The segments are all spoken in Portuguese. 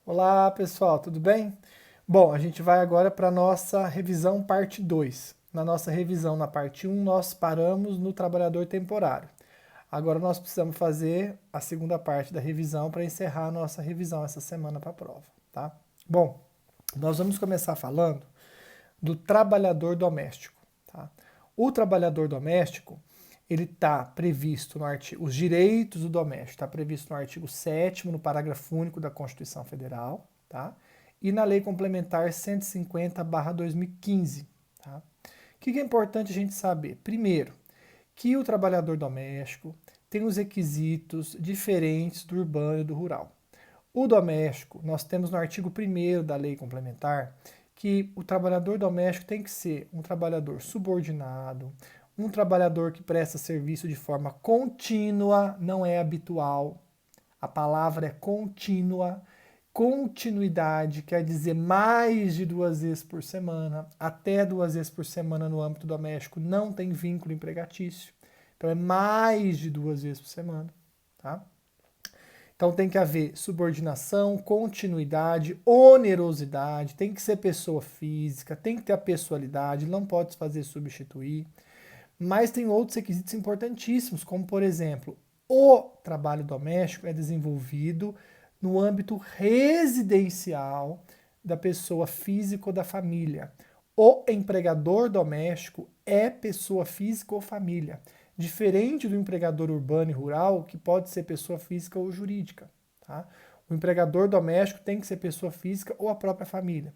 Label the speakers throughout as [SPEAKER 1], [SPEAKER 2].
[SPEAKER 1] Olá, pessoal, tudo bem? Bom, a gente vai agora para a nossa revisão parte 2. Na nossa revisão, na parte um, nós paramos no trabalhador temporário. Agora nós precisamos fazer a segunda parte da revisão para encerrar a nossa revisão essa semana para a prova, tá? Bom, nós vamos começar falando do trabalhador doméstico, tá? O trabalhador doméstico, ele está previsto no artigo, os direitos do doméstico está previsto no artigo 7º, no parágrafo único da Constituição Federal, tá? E na Lei Complementar 150/2015, tá? O que é importante a gente saber? Primeiro, que o trabalhador doméstico tem os requisitos diferentes do urbano e do rural. O doméstico, nós temos no artigo 1º da Lei Complementar que o trabalhador doméstico tem que ser um trabalhador subordinado, um trabalhador que presta serviço de forma contínua, não é habitual. A palavra é contínua. Continuidade quer dizer mais de 2 vezes por semana, até 2 vezes por semana no âmbito doméstico não tem vínculo empregatício. Então é mais de 2 vezes por semana, tá? Então tem que haver subordinação, continuidade, onerosidade, tem que ser pessoa física, tem que ter a pessoalidade, não pode se fazer substituir. Mas tem outros requisitos importantíssimos, como por exemplo, o trabalho doméstico é desenvolvido no âmbito residencial da pessoa física ou da família. O empregador doméstico é pessoa física ou família, diferente do empregador urbano e rural, que pode ser pessoa física ou jurídica. Tá? O empregador doméstico tem que ser pessoa física ou a própria família.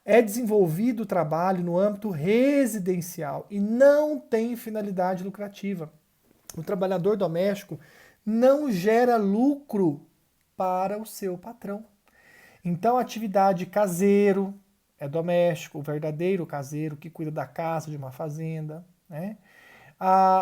[SPEAKER 1] É desenvolvido o trabalho no âmbito residencial e não tem finalidade lucrativa. O trabalhador doméstico não gera lucro para o seu patrão. Então, a atividade caseiro é doméstico, o verdadeiro caseiro que cuida da casa de uma fazenda, né?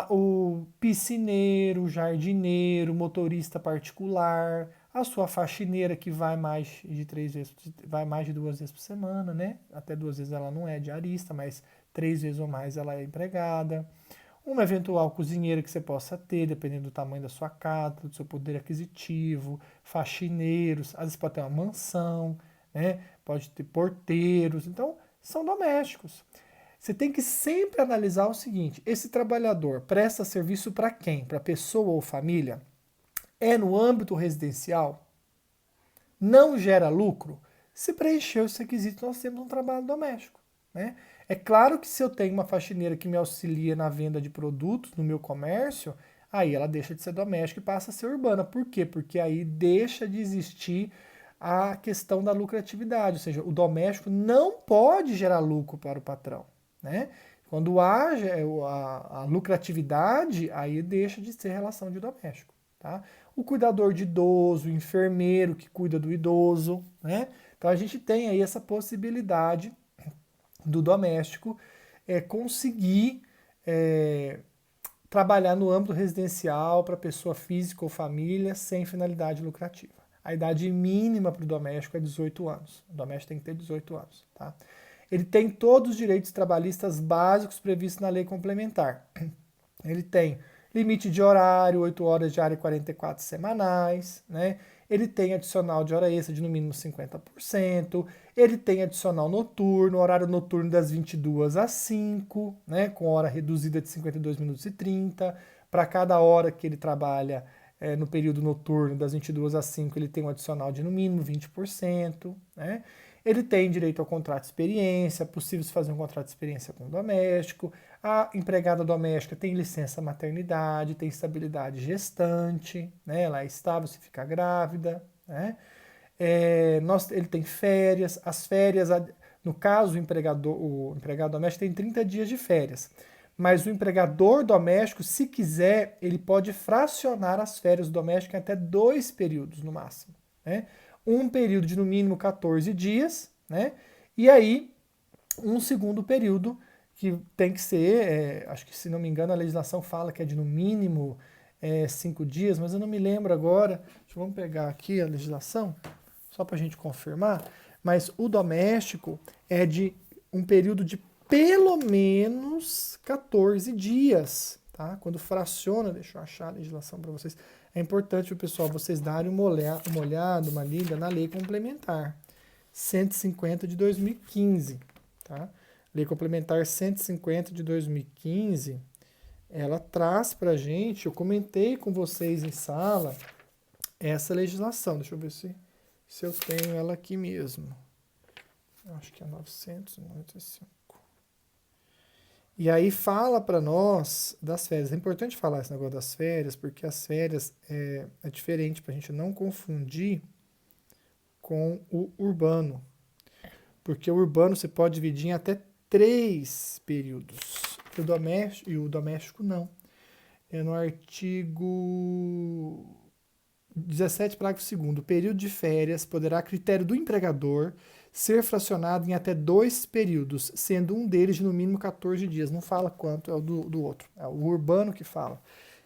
[SPEAKER 1] O piscineiro, jardineiro, motorista particular, a sua faxineira que vai mais de 3 vezes, vai mais de 2 vezes por semana, né? Até 2 vezes ela não é diarista, mas 3 vezes ou mais ela é empregada. Uma eventual cozinheira que você possa ter, dependendo do tamanho da sua casa, do seu poder aquisitivo, faxineiros, às vezes pode ter uma mansão, né? Pode ter porteiros, então são domésticos. Você tem que sempre analisar o seguinte: esse trabalhador presta serviço para quem? Para pessoa ou família? É no âmbito residencial? Não gera lucro? Se preencher os requisitos, nós temos um trabalho doméstico. Né? É claro que se eu tenho uma faxineira que me auxilia na venda de produtos no meu comércio, aí ela deixa de ser doméstica e passa a ser urbana. Por quê? Porque aí deixa de existir a questão da lucratividade, ou seja, o doméstico não pode gerar lucro para o patrão. Né? Quando há a lucratividade, aí deixa de ser relação de doméstico. Tá? O cuidador de idoso, o enfermeiro que cuida do idoso. Né? Então a gente tem aí essa possibilidade do doméstico conseguir trabalhar no âmbito residencial para pessoa física ou família sem finalidade lucrativa. A idade mínima para o doméstico é 18 anos. O doméstico tem que ter 18 anos. Tá? Ele tem todos os direitos trabalhistas básicos previstos na lei complementar. Ele tem limite de horário, 8 horas diária e 44 semanais, né? Ele tem adicional de hora extra de no mínimo 50%, ele tem adicional noturno, horário noturno das 22 às 5, né? Com hora reduzida de 52 minutos e 30. Para cada hora que ele trabalha no período noturno, das 22 às 5, ele tem um adicional de no mínimo 20%, né? Ele tem direito ao contrato de experiência, é possível se fazer um contrato de experiência com o doméstico. A empregada doméstica tem licença maternidade, tem estabilidade gestante, né? Ela é estável se ficar grávida, né? Ele tem férias, as férias, no caso, o empregado doméstico tem 30 dias de férias. Mas o empregador doméstico, se quiser, ele pode fracionar as férias domésticas em até 2 períodos no máximo. Né? Um período de no mínimo 14 dias, né? E aí um segundo período que tem que ser, acho que se não me engano a legislação fala que é de no mínimo 5 dias, mas eu não me lembro agora. Vamos pegar aqui a legislação, só para a gente confirmar. Mas o doméstico é de um período de pelo menos 14 dias, tá? Quando fraciona, deixa eu achar a legislação para vocês, é importante, pessoal, vocês darem uma olhada, uma lida na lei complementar 150 de 2015, tá? Lei complementar 150 de 2015, ela traz para a gente, eu comentei com vocês em sala, essa legislação. Deixa eu ver se eu tenho ela aqui mesmo. Eu acho que é 995. E aí fala para nós das férias. É importante falar esse negócio das férias, porque as férias é diferente, para a gente não confundir com o urbano. Porque o urbano você pode dividir em até 3 períodos. E o doméstico não. É no artigo 17, parágrafo 2º. O período de férias poderá, a critério do empregador, ser fracionado em até 2 períodos, sendo um deles de no mínimo 14 dias. Não fala quanto é o do outro. É o urbano que fala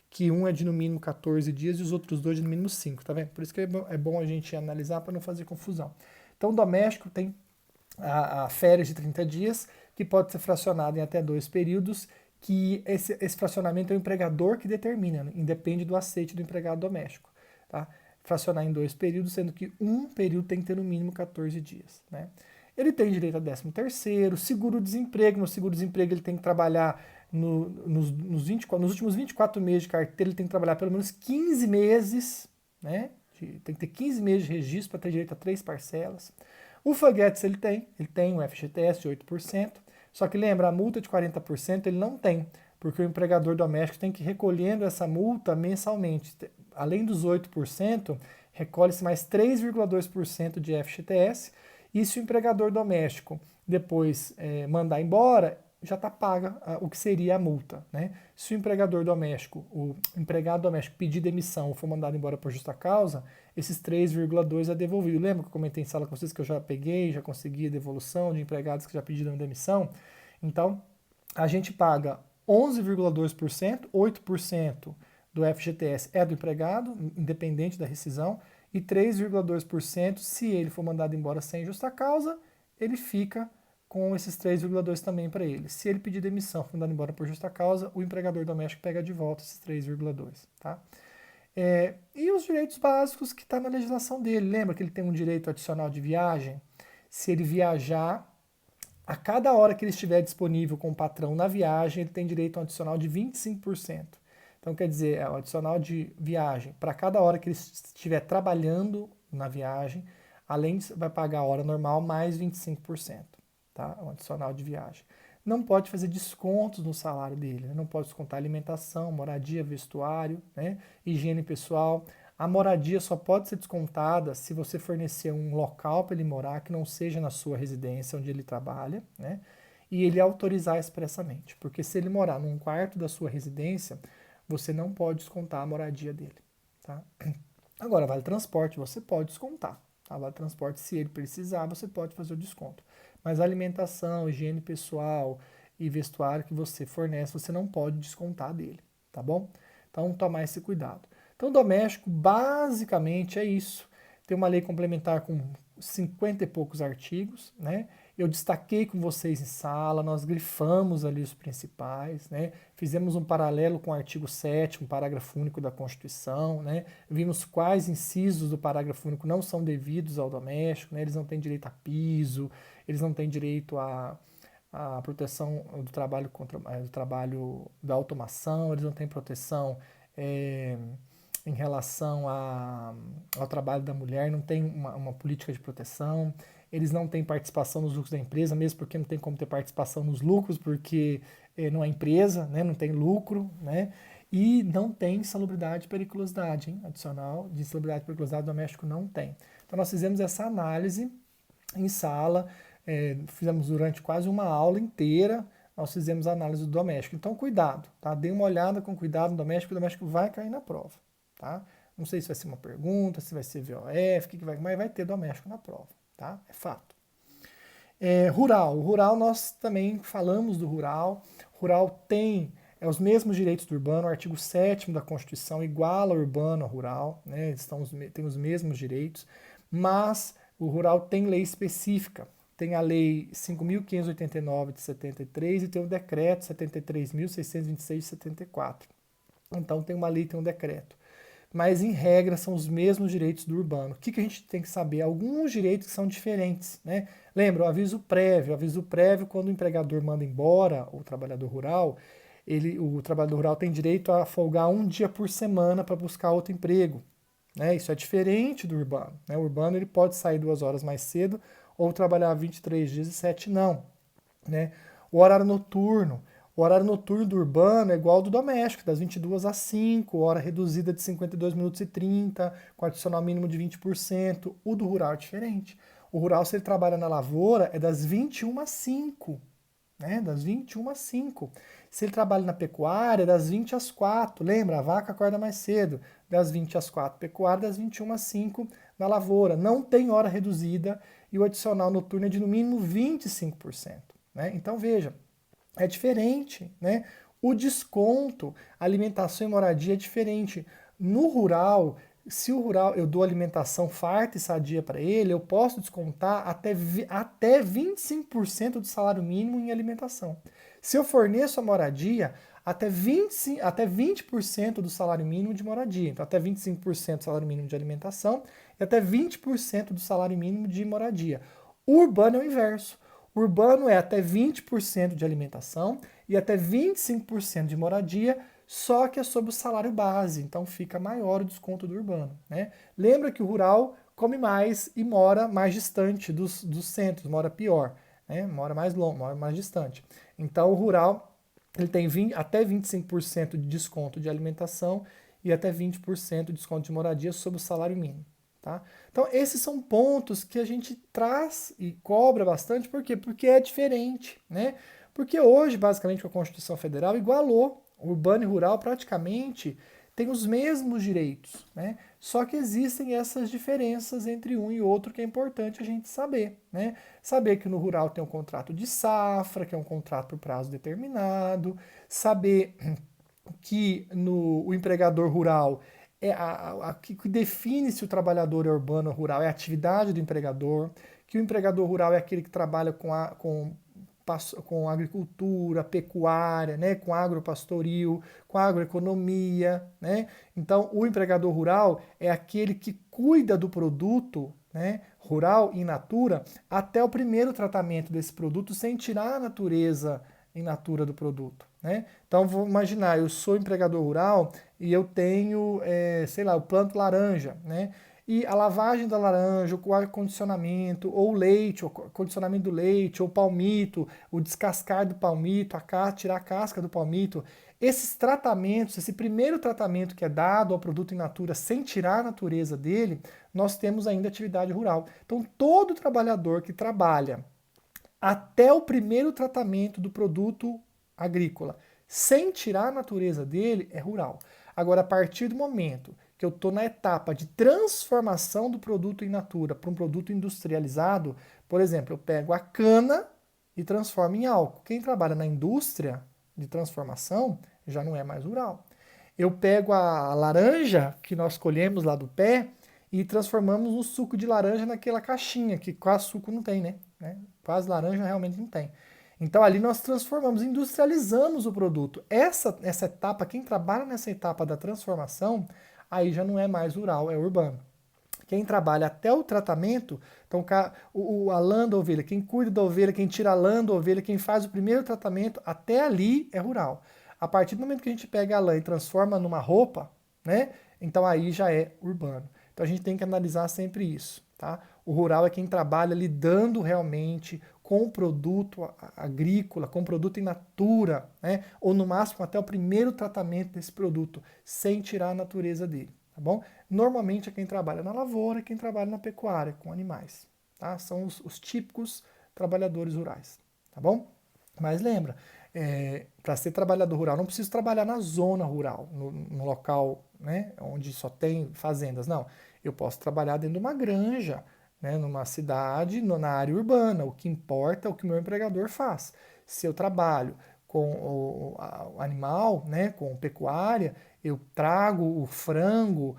[SPEAKER 1] que um é de no mínimo 14 dias e os outros dois de no mínimo 5, tá vendo? Por isso que é bom a gente analisar para não fazer confusão. Então, o doméstico tem a férias de 30 dias, que pode ser fracionado em até 2 períodos, que esse fracionamento é o empregador que determina, né? Independe do aceite do empregado doméstico. Tá? Fracionar em 2 períodos, sendo que um período tem que ter no mínimo 14 dias. Né? Ele tem direito a 13º, seguro-desemprego. No seguro-desemprego ele tem que trabalhar nos últimos 24 meses de carteira, ele tem que trabalhar pelo menos 15 meses, né? Tem que ter 15 meses de registro para ter direito a 3 parcelas. O FGTS ele tem um FGTS de 8%, só que lembra, a multa de 40% ele não tem, porque o empregador doméstico tem que ir recolhendo essa multa mensalmente. Além dos 8%, recolhe-se mais 3,2% de FGTS, e se o empregador doméstico depois mandar embora, já está paga o que seria a multa. Né? Se o empregado doméstico pedir demissão ou for mandado embora por justa causa, esses 3,2 é devolvido. Lembra que eu comentei em sala com vocês que eu já peguei, já consegui a devolução de empregados que já pediram demissão? Então, a gente paga 11,2%, 8% do FGTS é do empregado, independente da rescisão, e 3,2% se ele for mandado embora sem justa causa, ele fica com esses 3,2 também para ele. Se ele pedir demissão, for mandado embora por justa causa, o empregador doméstico pega de volta esses 3,2, tá? E os direitos básicos que está na legislação dele. Lembra que ele tem um direito adicional de viagem? Se ele viajar, a cada hora que ele estiver disponível com o patrão na viagem, ele tem direito a um adicional de 25%. Então, quer dizer, é o adicional de viagem. Para cada hora que ele estiver trabalhando na viagem, além de vai pagar a hora normal, mais 25%. Tá? Um adicional de viagem. Não pode fazer descontos no salário dele, né? Não pode descontar alimentação, moradia, vestuário, né? Higiene pessoal. A moradia só pode ser descontada se você fornecer um local para ele morar que não seja na sua residência onde ele trabalha, né? E ele autorizar expressamente. Porque se ele morar num quarto da sua residência, você não pode descontar a moradia dele. Tá? Agora, vale transporte, você pode descontar. Tá? Vale transporte, se ele precisar, você pode fazer o desconto. Mas a alimentação, higiene pessoal e vestuário que você fornece, você não pode descontar dele, tá bom? Então, tomar esse cuidado. Então, doméstico, basicamente, é isso. Tem uma lei complementar com 50 e poucos artigos, né? Eu destaquei com vocês em sala, nós grifamos ali os principais, né? Fizemos um paralelo com o artigo 7º, parágrafo único da Constituição, né? Vimos quais incisos do parágrafo único não são devidos ao doméstico, né? Eles não têm direito a piso, eles não têm direito à proteção do trabalho do trabalho da automação, eles não têm proteção em relação ao trabalho da mulher, não tem uma política de proteção, eles não têm participação nos lucros da empresa, mesmo porque não tem como ter participação nos lucros, porque não é empresa, né, não tem lucro, né, e não tem insalubridade e periculosidade, hein, adicional de insalubridade e periculosidade doméstico não tem. Então nós fizemos essa análise em sala, fizemos durante quase uma aula inteira, nós fizemos a análise do doméstico. Então cuidado, tá? Dê uma olhada com cuidado no doméstico, o doméstico vai cair na prova. Tá? Não sei se vai ser uma pergunta, se vai ser VOF, mas vai ter doméstico na prova, tá? É fato. Rural. O rural, nós também falamos do rural. Rural tem os mesmos direitos do urbano, o artigo 7º da Constituição iguala o urbano ao rural, né? Eles têm os mesmos direitos, mas o rural tem lei específica. Tem a lei 5.589 de 73 e tem o decreto 73.626 de 74. Então tem uma lei, tem um decreto. mas em regra são os mesmos direitos do urbano. O que a gente tem que saber? Alguns direitos que são diferentes, né? Lembra, o aviso prévio. O aviso prévio, quando o empregador manda embora o trabalhador rural, o trabalhador rural tem direito a folgar um dia por semana para buscar outro emprego. Né? Isso é diferente do urbano. Né? O urbano ele pode sair 2 horas mais cedo ou trabalhar 23 dias e 7 não. Né? O horário noturno. O horário noturno do urbano é igual ao do doméstico, das 22 às 5, hora reduzida de 52 minutos e 30, com adicional mínimo de 20%. O do rural é diferente. O rural, se ele trabalha na lavoura, é das 21 às 5. Né? Das 21 às 5. Se ele trabalha na pecuária, é das 20 às 4. Lembra? A vaca acorda mais cedo. Das 20 às 4 pecuária, das 21 às 5 na lavoura. Não tem hora reduzida e o adicional noturno é de no mínimo 25%. Né? Então veja, é diferente. Né? O desconto, alimentação e moradia é diferente. No rural, se o rural eu dou alimentação farta e sadia para ele, eu posso descontar até 25% do salário mínimo em alimentação. Se eu forneço a moradia, até 20% do salário mínimo de moradia. Então, até 25% do salário mínimo de alimentação e até 20% do salário mínimo de moradia. O urbano é o inverso. O urbano é até 20% de alimentação e até 25% de moradia, só que é sobre o salário base, então fica maior o desconto do urbano. Né? Lembra que o rural come mais e mora mais distante dos centros, mora pior, né? Mora mais longe, mora mais distante. Então o rural ele tem até 25% de desconto de alimentação e até 20% de desconto de moradia sobre o salário mínimo. Tá? Então, esses são pontos que a gente traz e cobra bastante, por quê? Porque é diferente, né? Porque hoje, basicamente, a Constituição Federal igualou urbano e rural praticamente tem os mesmos direitos, né? Só que existem essas diferenças entre um e outro que é importante a gente saber, né? Saber que no rural tem um contrato de safra, que é um contrato por prazo determinado, saber que o empregador rural que define se o trabalhador é urbano ou rural é a atividade do empregador, que o empregador rural é aquele que trabalha com agricultura, pecuária, né, com agropastoril, com agroeconomia, né? Então, o empregador rural é aquele que cuida do produto, né, rural in natura até o primeiro tratamento desse produto sem tirar a natureza in natura do produto, né? Então, vou imaginar, eu sou empregador rural e eu tenho, sei lá, eu planto laranja, né? E a lavagem da laranja, o ar-condicionamento, ou o leite, o condicionamento do leite, ou o palmito, o descascar do palmito, tirar a casca do palmito, esses tratamentos, esse primeiro tratamento que é dado ao produto in natura sem tirar a natureza dele, nós temos ainda atividade rural. Então, todo trabalhador que trabalha até o primeiro tratamento do produto agrícola, sem tirar a natureza dele, é rural. Agora, a partir do momento que eu estou na etapa de transformação do produto in natura para um produto industrializado, por exemplo, eu pego a cana e transformo em álcool. Quem trabalha na indústria de transformação já não é mais rural. Eu pego a laranja que nós colhemos lá do pé e transformamos o suco de laranja naquela caixinha, que quase suco não tem, né? Quase laranja realmente não tem. Então ali nós transformamos, industrializamos o produto. Essa etapa, quem trabalha nessa etapa da transformação, aí já não é mais rural, é urbano. Quem trabalha até o tratamento, então a lã da ovelha, quem cuida da ovelha, quem tira a lã da ovelha, quem faz o primeiro tratamento, até ali é rural. A partir do momento que a gente pega a lã e transforma numa roupa, né? Então aí já é urbano. Então a gente tem que analisar sempre isso, tá? O rural é quem trabalha lidando realmente com o produto agrícola, com o produto in natura, né? Ou no máximo até o primeiro tratamento desse produto, sem tirar a natureza dele, tá bom? Normalmente é quem trabalha na lavoura, quem trabalha na pecuária, com animais, tá? São os típicos trabalhadores rurais, tá bom? Mas lembra, para ser trabalhador rural, não preciso trabalhar na zona rural, no local, né, onde só tem fazendas, não. Eu posso trabalhar dentro de uma granja, né, numa cidade, na área urbana. O que importa é o que o meu empregador faz. Se eu trabalho com o animal, né, com pecuária, eu trago o frango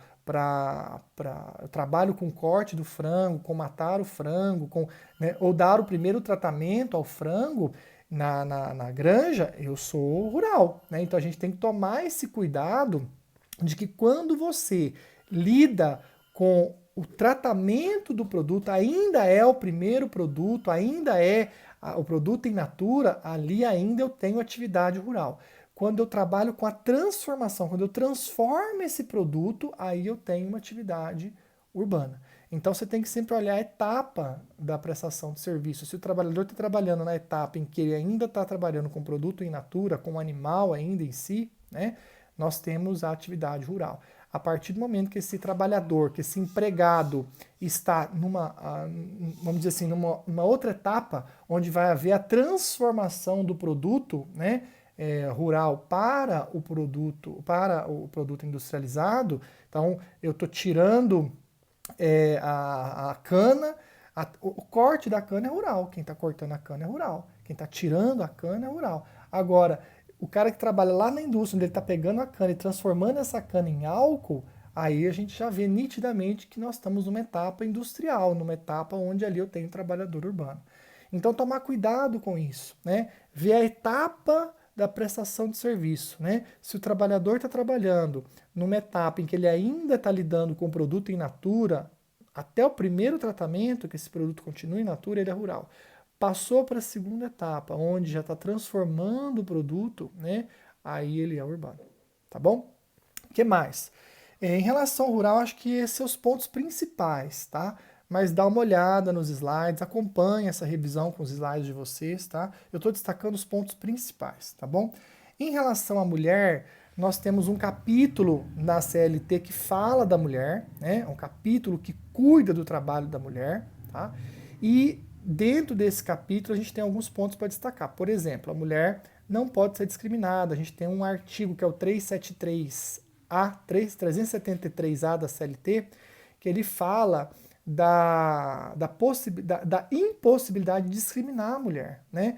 [SPEAKER 1] eu trabalho com o corte do frango, com matar o frango, né, ou dar o primeiro tratamento ao frango na granja, eu sou rural. Né? Então a gente tem que tomar esse cuidado de que quando você lida com o tratamento do produto, ainda é o primeiro produto, ainda é o produto in natura, ali ainda eu tenho atividade rural. Quando eu trabalho com a transformação, quando eu transformo esse produto, aí eu tenho uma atividade urbana. Então você tem que sempre olhar a etapa da prestação de serviço. Se o trabalhador está trabalhando na etapa em que ele ainda está trabalhando com produto in natura, com o animal ainda em si, né, nós temos a atividade rural. A partir do momento que esse trabalhador, que esse empregado está vamos dizer assim, numa outra etapa, onde vai haver a transformação do produto, né, rural para o produto industrializado, então eu estou tirando a cana, o corte da cana é rural, quem está cortando a cana é rural, quem está tirando a cana é rural. Agora, o cara que trabalha lá na indústria, onde ele está pegando a cana e transformando essa cana em álcool, aí a gente já vê nitidamente que nós estamos numa etapa industrial, numa etapa onde ali eu tenho trabalhador urbano. Então, tomar cuidado com isso, né? Ver a etapa da prestação de serviço, né? Se o trabalhador está trabalhando numa etapa em que ele ainda está lidando com o produto in natura, até o primeiro tratamento, que esse produto continue in natura, ele é rural. Passou para a segunda etapa, onde já está transformando o produto, né? Aí ele é urbano, tá bom? O que mais? Em relação ao rural, acho que esses são os pontos principais, tá? Mas dá uma olhada nos slides, acompanhe essa revisão com os slides de vocês, tá? Eu estou destacando os pontos principais, tá bom? Em relação à mulher, nós temos um capítulo na CLT que fala da mulher, né? Um capítulo que cuida do trabalho da mulher, tá? E dentro desse capítulo a gente tem alguns pontos para destacar. Por exemplo, a mulher não pode ser discriminada. A gente tem um artigo que é o 373A, 373A da CLT, que ele fala da impossibilidade de discriminar a mulher, né?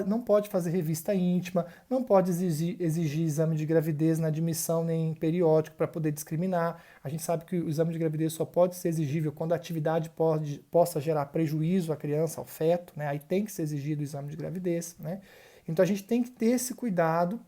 [SPEAKER 1] Não pode fazer revista íntima, não pode exigir exame de gravidez na admissão nem periódico para poder discriminar. A gente sabe que o exame de gravidez só pode ser exigível quando a atividade possa gerar prejuízo à criança, ao feto, né? Aí tem que ser exigido o exame de gravidez, né? Então a gente tem que ter esse cuidado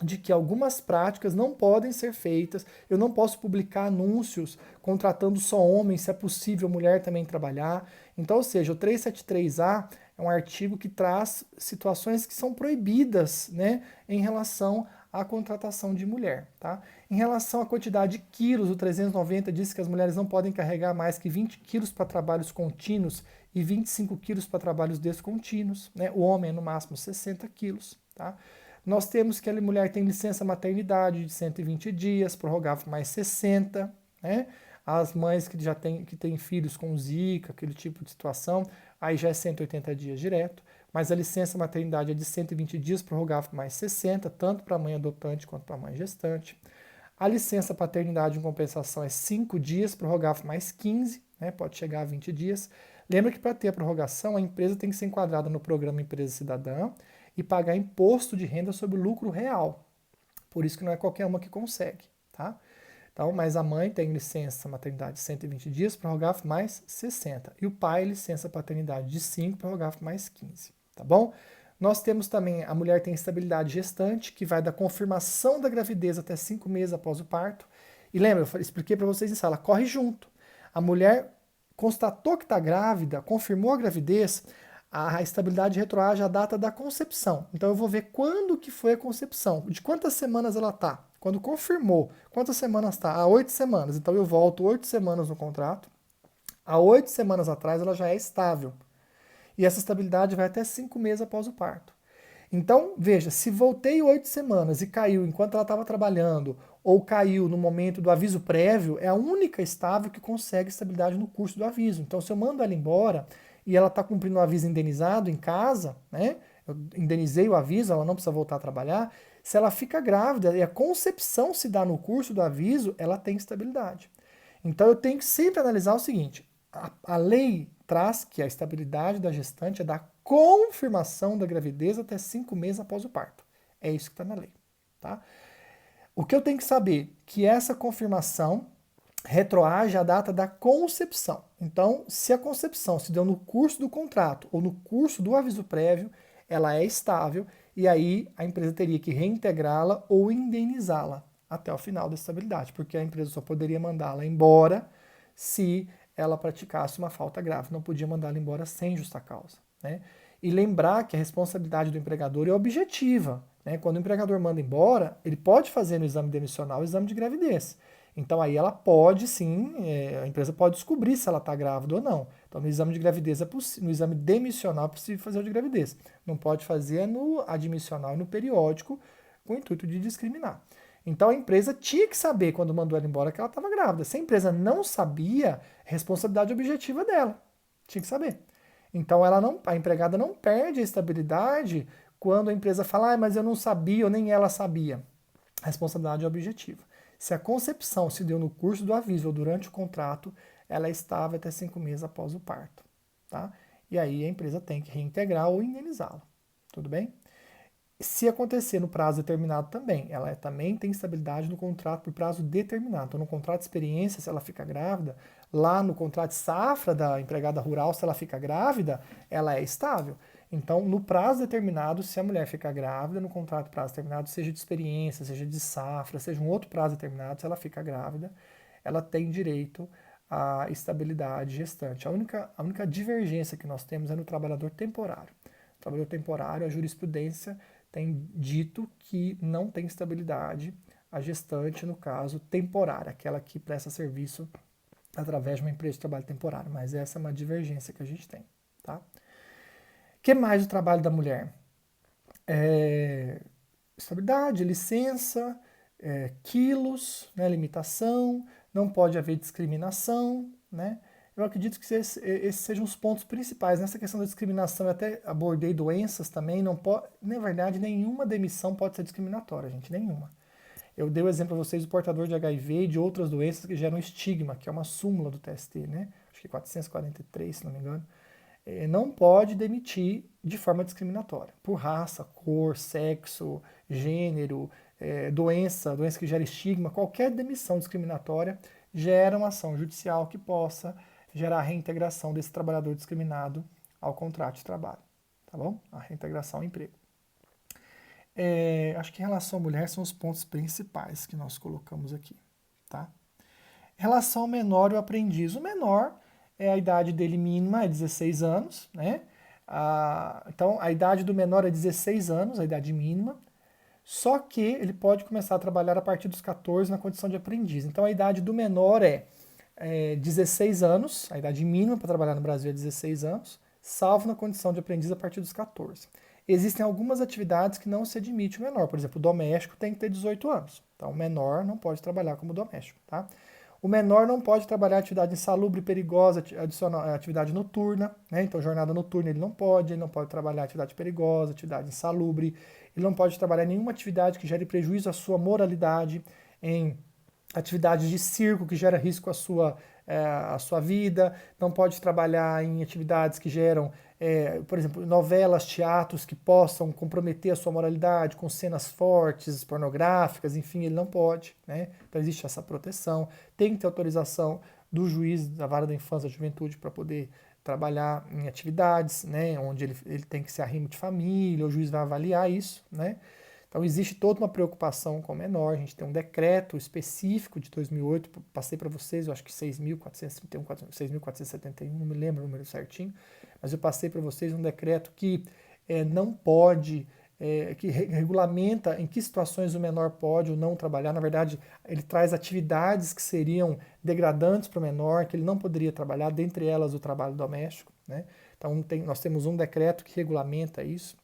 [SPEAKER 1] de que algumas práticas não podem ser feitas. Eu não posso publicar anúncios contratando só homens, se é possível mulher também trabalhar. Então, ou seja, o 373A é um artigo que traz situações que são proibidas, né, em relação à contratação de mulher. Tá? Em relação à quantidade de quilos, o 390 diz que as mulheres não podem carregar mais que 20 quilos para trabalhos contínuos e 25 quilos para trabalhos descontínuos. Né? O homem é no máximo 60 quilos. Tá? Nós temos que a mulher tem licença maternidade de 120 dias, prorrogável mais 60, né? As mães que têm filhos com zika, aquele tipo de situação, aí já é 180 dias direto, mas a licença maternidade é de 120 dias, prorrogável mais 60, tanto para a mãe adotante quanto para a mãe gestante. A licença paternidade em compensação é 5 dias, prorrogável mais 15, né? Pode chegar a 20 dias. Lembra que para ter a prorrogação, a empresa tem que ser enquadrada no programa Empresa Cidadã e pagar imposto de renda sobre o lucro real. Por isso que não é qualquer uma que consegue, tá? Então, mas a mãe tem licença maternidade de 120 dias, prorrogável mais 60. E o pai, licença paternidade de 5, prorrogável mais 15, tá bom? Nós temos também, a mulher tem estabilidade gestante, que vai da confirmação da gravidez até 5 meses após o parto. E lembra, eu expliquei para vocês isso, ela corre junto. A mulher constatou que está grávida, confirmou a gravidez, a estabilidade retroage à data da concepção. Então eu vou ver quando que foi a concepção, de quantas semanas ela está. Quando confirmou, quantas semanas está? Há 8 semanas. Então eu volto 8 semanas no contrato. Há 8 semanas atrás ela já é estável. E essa estabilidade vai até 5 meses após o parto. Então, veja, se voltei 8 semanas e caiu enquanto ela estava trabalhando, ou caiu no momento do aviso prévio, é a única estável que consegue estabilidade no curso do aviso. Então, se eu mando ela embora e ela está cumprindo o aviso indenizado em casa, né? Eu indenizei o aviso, ela não precisa voltar a trabalhar. Se ela fica grávida e a concepção se dá no curso do aviso, ela tem estabilidade. Então, eu tenho que sempre analisar o seguinte: a lei traz que a estabilidade da gestante é da confirmação da gravidez até 5 meses após o parto. É isso que está na lei. Tá? O que eu tenho que saber? Que essa confirmação retroage à data da concepção. Então, se a concepção se deu no curso do contrato ou no curso do aviso prévio, ela é estável e aí a empresa teria que reintegrá-la ou indenizá-la. até o final da estabilidade, porque a empresa só poderia mandá-la embora se ela praticasse uma falta grave, não podia mandá-la embora sem justa causa, né? E lembrar que a responsabilidade do empregador é objetiva, né? Quando o empregador manda embora, ele pode fazer no exame demissional o exame de gravidez. Então aí ela pode sim, a empresa pode descobrir se ela está grávida ou não. Então no exame de gravidez no exame demissional é possível fazer o de gravidez. Não pode fazer no admissional e no periódico com o intuito de discriminar. Então a empresa tinha que saber quando mandou ela embora que ela estava grávida. Se a empresa não sabia, responsabilidade objetiva dela. Tinha que saber. Então a empregada não perde a estabilidade quando a empresa fala, mas eu não sabia ou nem ela sabia. A responsabilidade é objetiva. Se a concepção se deu no curso do aviso ou durante o contrato, ela é estável até 5 meses após o parto. Tá? E aí a empresa tem que reintegrar ou indenizá-la. Tudo bem? Se acontecer no prazo determinado também, ela também tem estabilidade no contrato por prazo determinado. Então, no contrato de experiência, se ela fica grávida, lá no contrato de safra da empregada rural, se ela fica grávida, ela é estável. Então, no prazo determinado, se a mulher ficar grávida, no contrato de prazo determinado, seja de experiência, seja de safra, seja um outro prazo determinado, se ela fica grávida, ela tem direito à estabilidade gestante. A única divergência que nós temos é no trabalhador temporário. O trabalhador temporário, a jurisprudência tem dito que não tem estabilidade a gestante, no caso, temporária, aquela que presta serviço através de uma empresa de trabalho temporário. Mas essa é uma divergência que a gente tem. Tá? O que mais do trabalho da mulher? Estabilidade, licença, quilos, né, limitação, não pode haver discriminação, né? Eu acredito que esses sejam os pontos principais. Nessa questão da discriminação, eu até abordei doenças também. Não pode, na verdade, nenhuma demissão pode ser discriminatória, gente, nenhuma. Eu dei o exemplo a vocês do portador de HIV e de outras doenças que geram estigma, que é uma súmula do TST, né? Acho que 443, se não me engano. Não pode demitir de forma discriminatória, por raça, cor, sexo, gênero, doença que gera estigma. Qualquer demissão discriminatória gera uma ação judicial que possa gerar a reintegração desse trabalhador discriminado ao contrato de trabalho. Tá bom? A reintegração ao emprego. Acho que em relação à mulher são os pontos principais que nós colocamos aqui. Tá? Em relação ao menor e o aprendiz, o menor, a idade dele mínima é 16 anos, né? Então a idade do menor é 16 anos, a idade mínima, só que ele pode começar a trabalhar a partir dos 14 na condição de aprendiz. Então a idade do menor é 16 anos, a idade mínima para trabalhar no Brasil é 16 anos, salvo na condição de aprendiz a partir dos 14. Existem algumas atividades que não se admite o menor, por exemplo, o doméstico tem que ter 18 anos, então o menor não pode trabalhar como doméstico, tá? O menor não pode trabalhar atividade insalubre, perigosa, atividade noturna, né? Então jornada noturna ele não pode trabalhar atividade perigosa, atividade insalubre, ele não pode trabalhar nenhuma atividade que gere prejuízo à sua moralidade, em atividades de circo que gera risco à sua vida, não pode trabalhar em atividades que geram, por exemplo, novelas, teatros que possam comprometer a sua moralidade com cenas fortes, pornográficas, enfim, ele não pode, né? Então existe essa proteção, tem que ter autorização do juiz da vara da infância e da juventude para poder trabalhar em atividades, né, onde ele tem que ser arrimo de família, o juiz vai avaliar isso, né? Então existe toda uma preocupação com o menor, a gente tem um decreto específico de 2008, passei para vocês, eu acho que 6.431, 6.471, não me lembro o número certinho, mas eu passei para vocês um decreto que não pode, que regulamenta em que situações o menor pode ou não trabalhar. Na verdade, ele traz atividades que seriam degradantes para o menor, que ele não poderia trabalhar, dentre elas o trabalho doméstico, né? Então nós temos um decreto que regulamenta isso.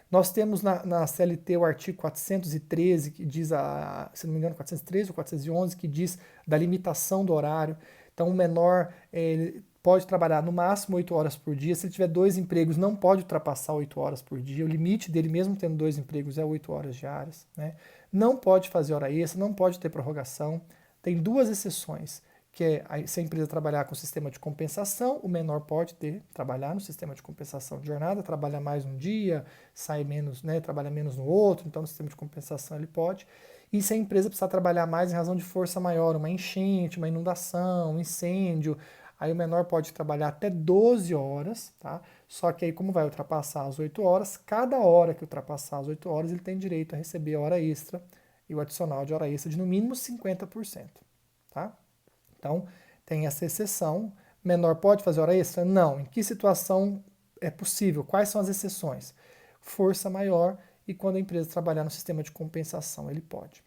[SPEAKER 1] Nós temos na CLT o artigo 413, que diz, se não me engano, 413 ou 411, que diz da limitação do horário. Então, o menor ele pode trabalhar no máximo 8 horas por dia. Se ele tiver 2 empregos, não pode ultrapassar 8 horas por dia. O limite dele, mesmo tendo 2 empregos, é 8 horas diárias, né? Não pode fazer hora extra, não pode ter prorrogação. Tem 2 exceções, que é se a empresa trabalhar com sistema de compensação, o menor pode trabalhar no sistema de compensação de jornada, trabalha mais um dia, sai menos, né, trabalha menos no outro, então no sistema de compensação ele pode. E se a empresa precisar trabalhar mais em razão de força maior, uma enchente, uma inundação, um incêndio, aí o menor pode trabalhar até 12 horas, tá? Só que aí como vai ultrapassar as 8 horas, cada hora que ultrapassar as 8 horas ele tem direito a receber hora extra e o adicional de hora extra de no mínimo 50%. Tá? Então, tem essa exceção. Menor pode fazer hora extra? Não. Em que situação é possível? Quais são as exceções? Força maior e quando a empresa trabalhar no sistema de compensação, ele pode.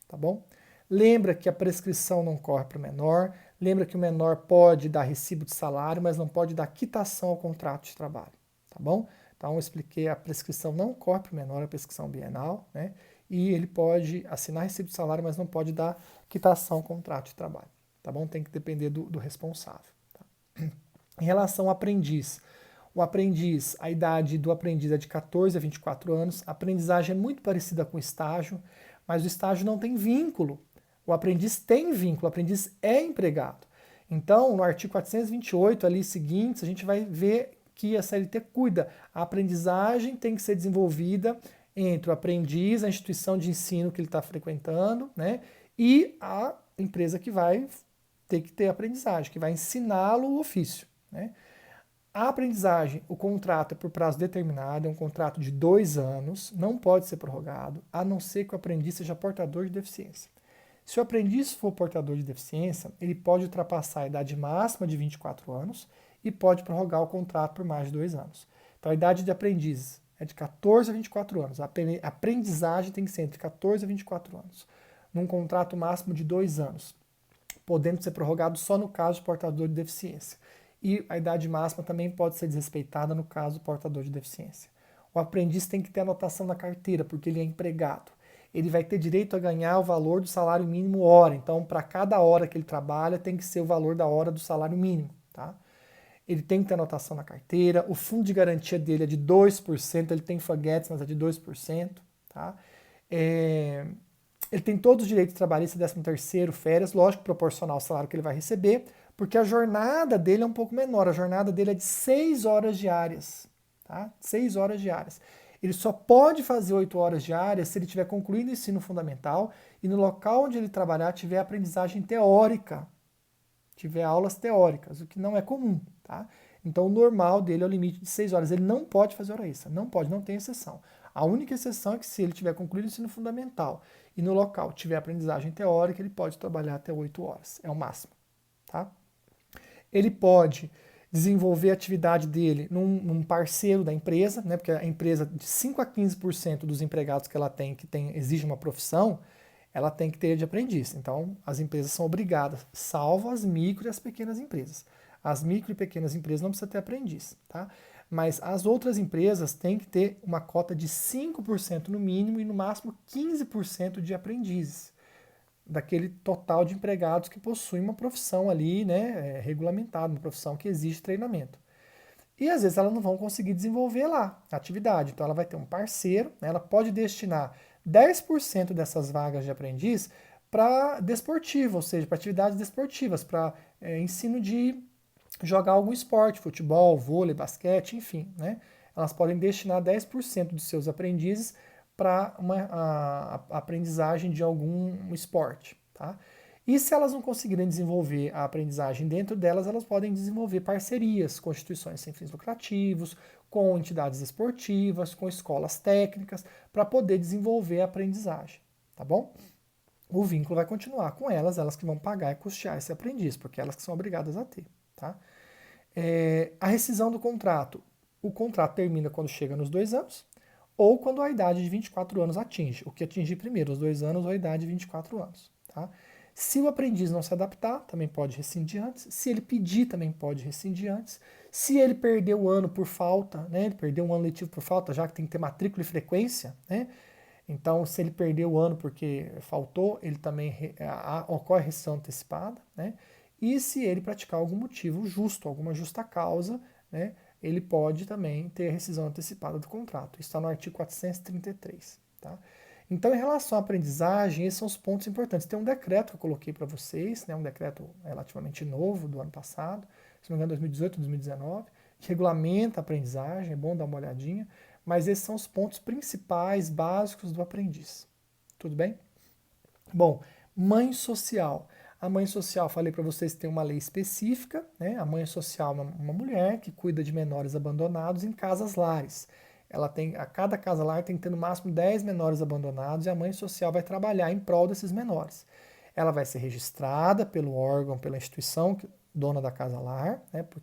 [SPEAKER 1] Tá bom? Lembra que a prescrição não corre para o menor. Lembra que o menor pode dar recibo de salário, mas não pode dar quitação ao contrato de trabalho. Tá bom? Então, eu expliquei, a prescrição não corre para o menor, a prescrição bienal, né? E ele pode assinar recibo de salário, mas não pode dar quitação ao contrato de trabalho. Tá bom? Tem que depender do responsável. Tá? Em relação ao aprendiz, o aprendiz, a idade do aprendiz é de 14 a 24 anos, a aprendizagem é muito parecida com o estágio, mas o estágio não tem vínculo. O aprendiz tem vínculo, o aprendiz é empregado. Então, no artigo 428, ali seguintes, a gente vai ver que a CLT cuida. A aprendizagem tem que ser desenvolvida entre o aprendiz, a instituição de ensino que ele está frequentando, né, e a empresa que vai ter que ter aprendizagem, que vai ensiná-lo o ofício, né. A aprendizagem, o contrato é por prazo determinado, é um contrato de 2 anos, não pode ser prorrogado, a não ser que o aprendiz seja portador de deficiência. Se o aprendiz for portador de deficiência, ele pode ultrapassar a idade máxima de 24 anos e pode prorrogar o contrato por mais de 2 anos. Então, a idade de aprendiz é de 14 a 24 anos. A aprendizagem tem que ser entre 14 a 24 anos, num contrato máximo de 2 anos, podendo ser prorrogado só no caso de portador de deficiência. E a idade máxima também pode ser desrespeitada no caso do portador de deficiência. O aprendiz tem que ter anotação na carteira, porque ele é empregado. Ele vai ter direito a ganhar o valor do salário mínimo hora. Então, para cada hora que ele trabalha, tem que ser o valor da hora do salário mínimo. Tá? Ele tem que ter anotação na carteira. O fundo de garantia dele é de 2%. Ele tem FGTS, mas é de 2%. Tá? Ele tem todos os direitos trabalhistas, 13º, férias, lógico, proporcional ao salário que ele vai receber, porque a jornada dele é um pouco menor. A jornada dele é de 6 horas diárias. Tá? 6 horas diárias. Ele só pode fazer 8 horas diárias se ele tiver concluído o ensino fundamental e no local onde ele trabalhar tiver aprendizagem teórica, tiver aulas teóricas, o que não é comum. Tá? Então o normal dele é o limite de 6 horas. Ele não pode fazer hora extra, não pode, não tem exceção. A única exceção é que se ele tiver concluído o ensino fundamental e no local tiver aprendizagem teórica, ele pode trabalhar até 8 horas, é o máximo. Tá? Ele pode desenvolver a atividade dele num parceiro da empresa, né, porque a empresa, de 5 a 15% dos empregados que ela tem, exige uma profissão, ela tem que ter de aprendiz. Então, as empresas são obrigadas, salvo as micro e as pequenas empresas. As micro e pequenas empresas não precisam ter aprendiz, tá? Mas as outras empresas têm que ter uma cota de 5% no mínimo e no máximo 15% de aprendizes daquele total de empregados que possuem uma profissão ali, né, regulamentada, uma profissão que exige treinamento. E às vezes elas não vão conseguir desenvolver lá a atividade, então ela vai ter um parceiro, né, ela pode destinar 10% dessas vagas de aprendiz para desportivo, ou seja, para atividades desportivas, para ensino de jogar algum esporte, futebol, vôlei, basquete, enfim, né? Elas podem destinar 10% dos seus aprendizes para a aprendizagem de algum esporte. Tá? E se elas não conseguirem desenvolver a aprendizagem dentro delas, elas podem desenvolver parcerias com instituições sem fins lucrativos, com entidades esportivas, com escolas técnicas, para poder desenvolver a aprendizagem. Tá bom? O vínculo vai continuar com elas, elas que vão pagar e custear esse aprendiz, porque elas que são obrigadas a ter. Tá? A rescisão do contrato. O contrato termina quando chega nos 2 anos, ou quando a idade de 24 anos atinge. O que atingir primeiro, os 2 anos ou a idade de 24 anos. Tá? Se o aprendiz não se adaptar, também pode rescindir antes. Se ele pedir, também pode rescindir antes. Se ele perder o ano por falta, né, ele perdeu um ano letivo por falta, já que tem que ter matrícula e frequência, né? Então, se ele perder o ano porque faltou, ele também ocorre rescisão antecipada, né? E se ele praticar algum motivo justo, alguma justa causa, né, ele pode também ter rescisão antecipada do contrato. Isso está no artigo 433. Tá? Então, em relação à aprendizagem, esses são os pontos importantes. Tem um decreto que eu coloquei para vocês, né, um decreto relativamente novo do ano passado, se não me engano, 2018, 2019, que regulamenta a aprendizagem, é bom dar uma olhadinha, mas esses são os pontos principais, básicos do aprendiz. Tudo bem? Bom, mãe social. A mãe social, falei para vocês, tem uma lei específica, né? A mãe social é uma mulher que cuida de menores abandonados em casas lares. cada casa lar tem que ter no máximo 10 menores abandonados e a mãe social vai trabalhar em prol desses menores. Ela vai ser registrada pelo órgão, pela instituição dona da casa lar, né, para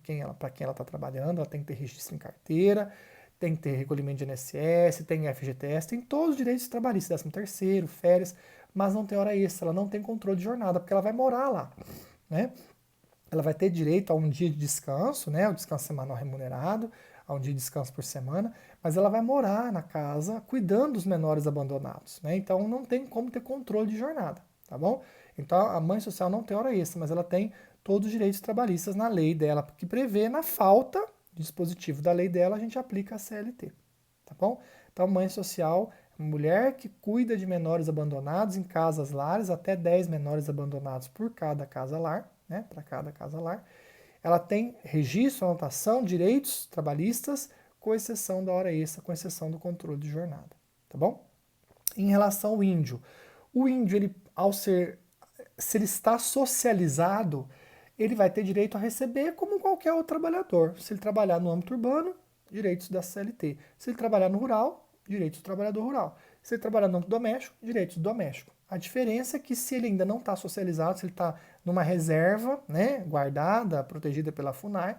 [SPEAKER 1] quem ela está trabalhando, ela tem que ter registro em carteira, tem que ter recolhimento de INSS, tem FGTS, tem todos os direitos trabalhistas, 13º, férias, mas não tem hora extra, ela não tem controle de jornada, porque ela vai morar lá, né? Ela vai ter direito a um dia de descanso, né, o descanso semanal remunerado, a um dia de descanso por semana, mas ela vai morar na casa cuidando dos menores abandonados, né? Então não tem como ter controle de jornada, tá bom? Então a mãe social não tem hora extra, mas ela tem todos os direitos trabalhistas na lei dela, que prevê na falta de dispositivo da lei dela, a gente aplica a CLT, tá bom? Então mãe social, mulher que cuida de menores abandonados em casas lares, até 10 menores abandonados por cada casa lar, né, para cada casa lar. Ela tem registro, anotação, direitos trabalhistas, com exceção da hora extra, com exceção do controle de jornada, tá bom? Em relação ao índio, o índio, se ele está socializado, ele vai ter direito a receber como qualquer outro trabalhador. Se ele trabalhar no âmbito urbano, direitos da CLT. Se ele trabalhar no rural, direitos do trabalhador rural. Se ele trabalhar no âmbito doméstico, direitos do doméstico. A diferença é que se ele ainda não está socializado, se ele está numa reserva, né, guardada, protegida pela FUNAI,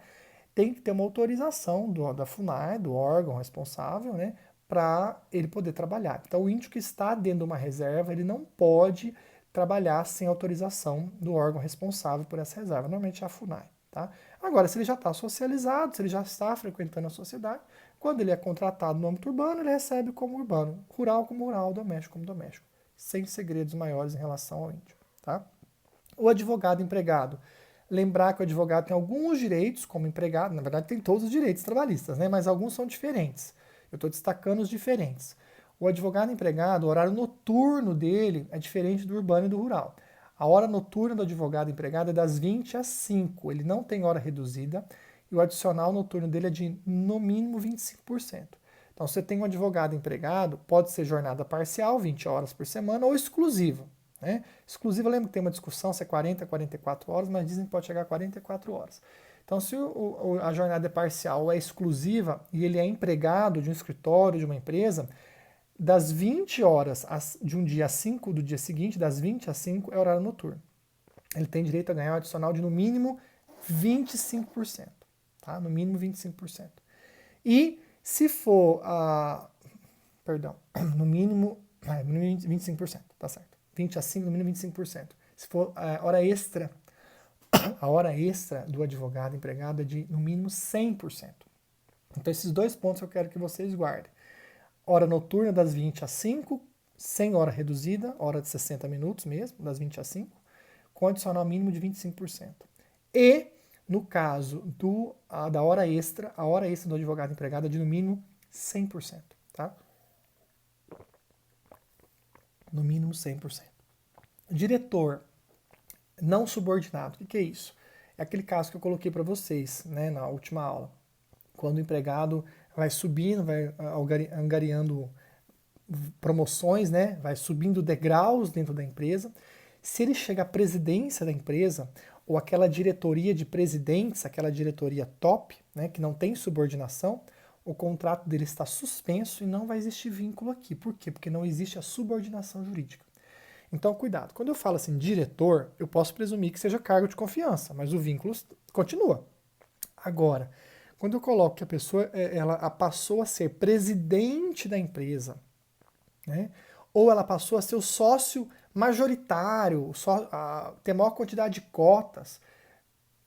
[SPEAKER 1] tem que ter uma autorização da FUNAI, do órgão responsável, né, para ele poder trabalhar. Então, o índio que está dentro de uma reserva, ele não pode trabalhar sem autorização do órgão responsável por essa reserva, normalmente é a FUNAI. Tá? Agora, se ele já está socializado, se ele já está frequentando a sociedade, quando ele é contratado no âmbito urbano, ele recebe como urbano, rural como rural, doméstico como doméstico, sem segredos maiores em relação ao índio. Tá? O advogado empregado. Lembrar que o advogado tem alguns direitos como empregado, na verdade tem todos os direitos trabalhistas, né? Mas alguns são diferentes. Eu estou destacando os diferentes. O advogado empregado, o horário noturno dele é diferente do urbano e do rural. A hora noturna do advogado empregado é das 20 às 5. Ele não tem hora reduzida e o adicional noturno dele é de no mínimo 25%. Então, você tem um advogado empregado, pode ser jornada parcial, 20 horas por semana, ou exclusiva. Né? Exclusiva, lembra que tem uma discussão se é 40, 44 horas, mas dizem que pode chegar a 44 horas. Então, se a jornada é parcial ou é exclusiva e ele é empregado de um escritório, de uma empresa, das 20 horas de um dia a 5 do dia seguinte, das 20 às 5 é horário noturno. Ele tem direito a ganhar um adicional de no mínimo 25%. Tá? No mínimo 25%. E se for perdão, no mínimo 25%, tá certo. 20 a 5, no mínimo 25%. Se for hora extra, a hora extra do advogado empregado é de no mínimo 100%. Então esses dois pontos eu quero que vocês guardem. Hora noturna das 20 às 5, sem hora reduzida, hora de 60 minutos mesmo, das 20 às 5, com adicional mínimo de 25%. E, no caso da hora extra, a hora extra do advogado empregado é de no mínimo 100%. Tá? No mínimo 100%. Diretor não subordinado, o que é isso? É aquele caso que eu coloquei para vocês, né, na última aula. Quando o empregado vai subindo, vai angariando promoções, né, vai subindo degraus dentro da empresa. Se ele chega à presidência da empresa, ou aquela diretoria de presidentes, aquela diretoria top, né, que não tem subordinação, o contrato dele está suspenso e não vai existir vínculo aqui. Por quê? Porque não existe a subordinação jurídica. Então, cuidado. Quando eu falo assim, diretor, eu posso presumir que seja cargo de confiança, mas o vínculo continua. Agora, quando eu coloco que a pessoa ela passou a ser presidente da empresa, né, ou ela passou a ser o sócio majoritário, ter maior quantidade de cotas,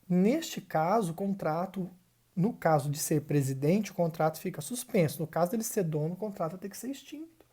[SPEAKER 1] neste caso, o contrato, no caso de ser presidente, o contrato fica suspenso. No caso dele ser dono, o contrato vai ter que ser extinto,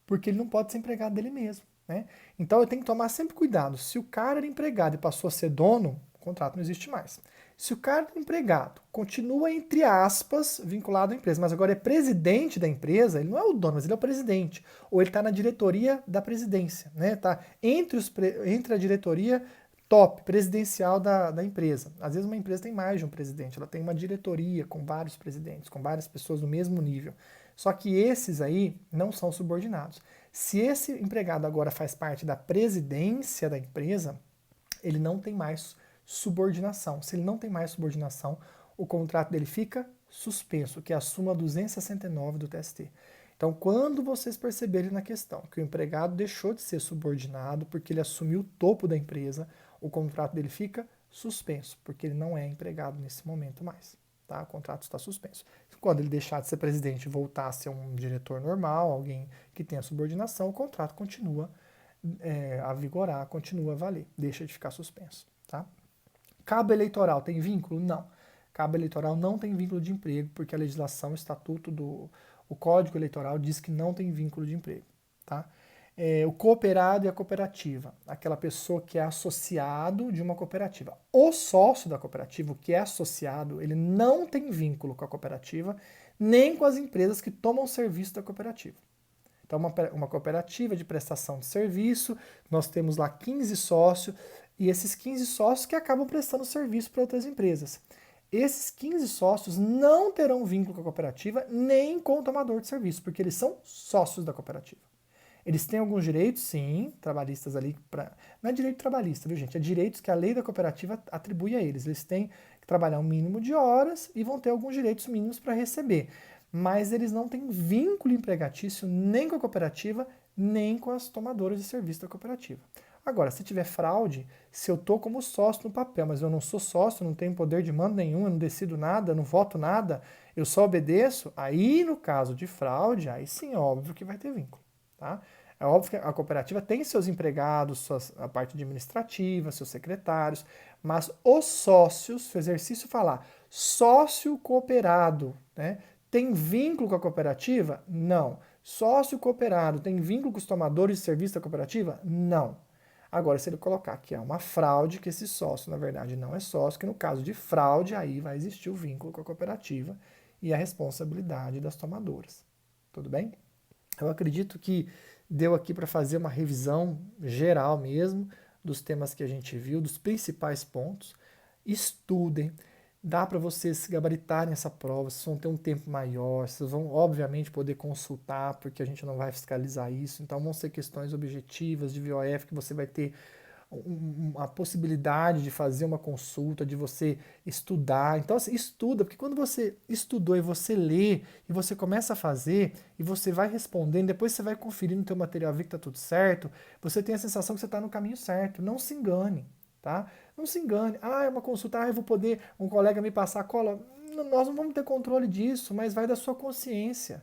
[SPEAKER 1] porque ele não pode ser empregado dele mesmo. Né? Então eu tenho que tomar sempre cuidado. Se o cara era empregado e passou a ser dono, o contrato não existe mais. Se o cara era empregado, continua, entre aspas, vinculado à empresa, mas agora é presidente da empresa, ele não é o dono, mas ele é o presidente. Ou ele está na diretoria da presidência. Né? Tá entre a diretoria top, presidencial da empresa. Às vezes uma empresa tem mais de um presidente, ela tem uma diretoria com vários presidentes, com várias pessoas do mesmo nível. Só que esses aí não são subordinados. Se esse empregado agora faz parte da presidência da empresa, ele não tem mais subordinação. Se ele não tem mais subordinação, o contrato dele fica suspenso, que é a súmula 269 do TST. Então, quando vocês perceberem na questão que o empregado deixou de ser subordinado porque ele assumiu o topo da empresa, o contrato dele fica suspenso, porque ele não é empregado nesse momento mais. Tá? O contrato está suspenso. Quando ele deixar de ser presidente e voltar a ser um diretor normal, alguém que tenha subordinação, o contrato continua a vigorar, continua a valer, deixa de ficar suspenso. Tá? Cabo eleitoral tem vínculo? Não. Cabo eleitoral não tem vínculo de emprego, porque a legislação, o estatuto o Código Eleitoral diz que não tem vínculo de emprego. Tá? O cooperado e a cooperativa, aquela pessoa que é associado de uma cooperativa. O sócio da cooperativa, o que é associado, ele não tem vínculo com a cooperativa, nem com as empresas que tomam serviço da cooperativa. Então, uma cooperativa de prestação de serviço, nós temos lá 15 sócios, e esses 15 sócios que acabam prestando serviço para outras empresas. Esses 15 sócios não terão vínculo com a cooperativa, nem com o tomador de serviço, porque eles são sócios da cooperativa. Eles têm alguns direitos, sim, trabalhistas ali. Não é direito trabalhista, viu, gente? É direitos que a lei da cooperativa atribui a eles. Eles têm que trabalhar um mínimo de horas e vão ter alguns direitos mínimos para receber. Mas eles não têm vínculo empregatício nem com a cooperativa, nem com as tomadoras de serviço da cooperativa. Agora, se tiver fraude, se eu estou como sócio no papel, mas eu não sou sócio, não tenho poder de mando nenhum, eu não decido nada, não voto nada, eu só obedeço, aí no caso de fraude, aí sim é óbvio que vai ter vínculo. Tá? É óbvio que a cooperativa tem seus empregados, a parte administrativa, seus secretários, mas os sócios, se o exercício falar sócio cooperado, né, tem vínculo com a cooperativa? Não. Sócio cooperado tem vínculo com os tomadores de serviço da cooperativa? Não. Agora, se ele colocar que é uma fraude, que esse sócio, na verdade, não é sócio, que no caso de fraude, aí vai existir o vínculo com a cooperativa e a responsabilidade das tomadoras. Tudo bem? Eu acredito que deu aqui para fazer uma revisão geral mesmo dos temas que a gente viu, dos principais pontos. Estudem, dá para vocês gabaritarem essa prova, vocês vão ter um tempo maior, vocês vão obviamente poder consultar, porque a gente não vai fiscalizar isso, então vão ser questões objetivas de VOF que você vai ter a possibilidade de fazer uma consulta, de você estudar. Então, assim, estuda, porque quando você estudou e você lê, e você começa a fazer, e você vai respondendo, depois você vai conferindo o teu material, ver que está tudo certo, você tem a sensação que você está no caminho certo. Não se engane, tá? Não se engane. Ah, é uma consulta, eu vou poder, um colega me passar a cola. Nós não vamos ter controle disso, mas vai da sua consciência.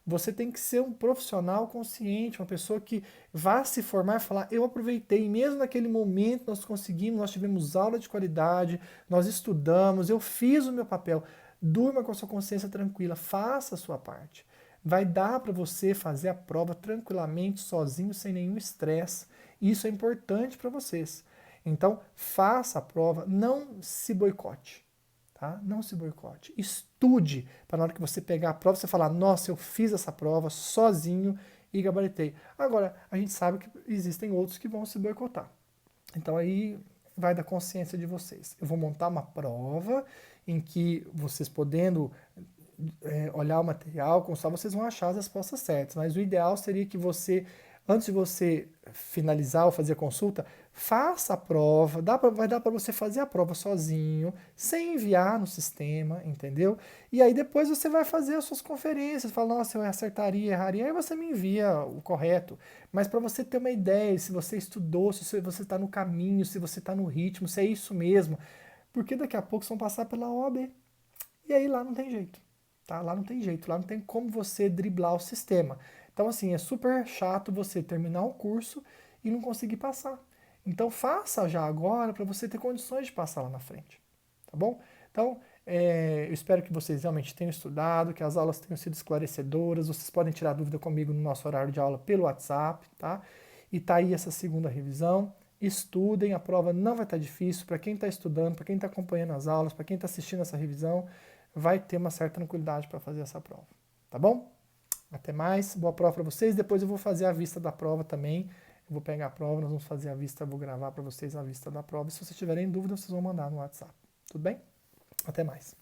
[SPEAKER 1] Você tem que ser um profissional consciente, uma pessoa que vá se formar e falar, eu aproveitei, mesmo naquele momento nós conseguimos, nós tivemos aula de qualidade, nós estudamos, eu fiz o meu papel. Durma com a sua consciência tranquila, faça a sua parte. Vai dar para você fazer a prova tranquilamente, sozinho, sem nenhum estresse. Isso é importante para vocês. Então, faça a prova, não se boicote. Tá? Não se boicote. Estude para na hora que você pegar a prova, você falar, nossa, eu fiz essa prova sozinho e gabaritei. Agora, a gente sabe que existem outros que vão se boicotar. Então aí vai da consciência de vocês. Eu vou montar uma prova em que vocês podendo olhar o material, constar, vocês vão achar as respostas certas. Mas o ideal seria que você, antes de você finalizar ou fazer a consulta, faça a prova, vai dar para você fazer a prova sozinho, sem enviar no sistema, entendeu? E aí depois você vai fazer as suas conferências, fala, nossa, eu acertaria, erraria, aí você me envia o correto. Mas para você ter uma ideia, se você estudou, se você está no caminho, se você está no ritmo, se é isso mesmo, porque daqui a pouco vocês vão passar pela OAB. E aí lá não tem jeito. Tá? Lá não tem jeito, lá não tem como você driblar o sistema. Então, assim, é super chato você terminar o curso e não conseguir passar. Então, faça já agora para você ter condições de passar lá na frente. Tá bom? Então, eu espero que vocês realmente tenham estudado, que as aulas tenham sido esclarecedoras. Vocês podem tirar dúvida comigo no nosso horário de aula pelo WhatsApp, tá? E tá aí essa segunda revisão. Estudem, a prova não vai estar difícil. Para quem está estudando, para quem está acompanhando as aulas, para quem está assistindo essa revisão, vai ter uma certa tranquilidade para fazer essa prova. Tá bom? Até mais, boa prova para vocês. Depois eu vou fazer a vista da prova também. Eu vou pegar a prova, nós vamos fazer a vista, vou gravar para vocês a vista da prova. E se vocês tiverem dúvida, vocês vão mandar no WhatsApp. Tudo bem? Até mais.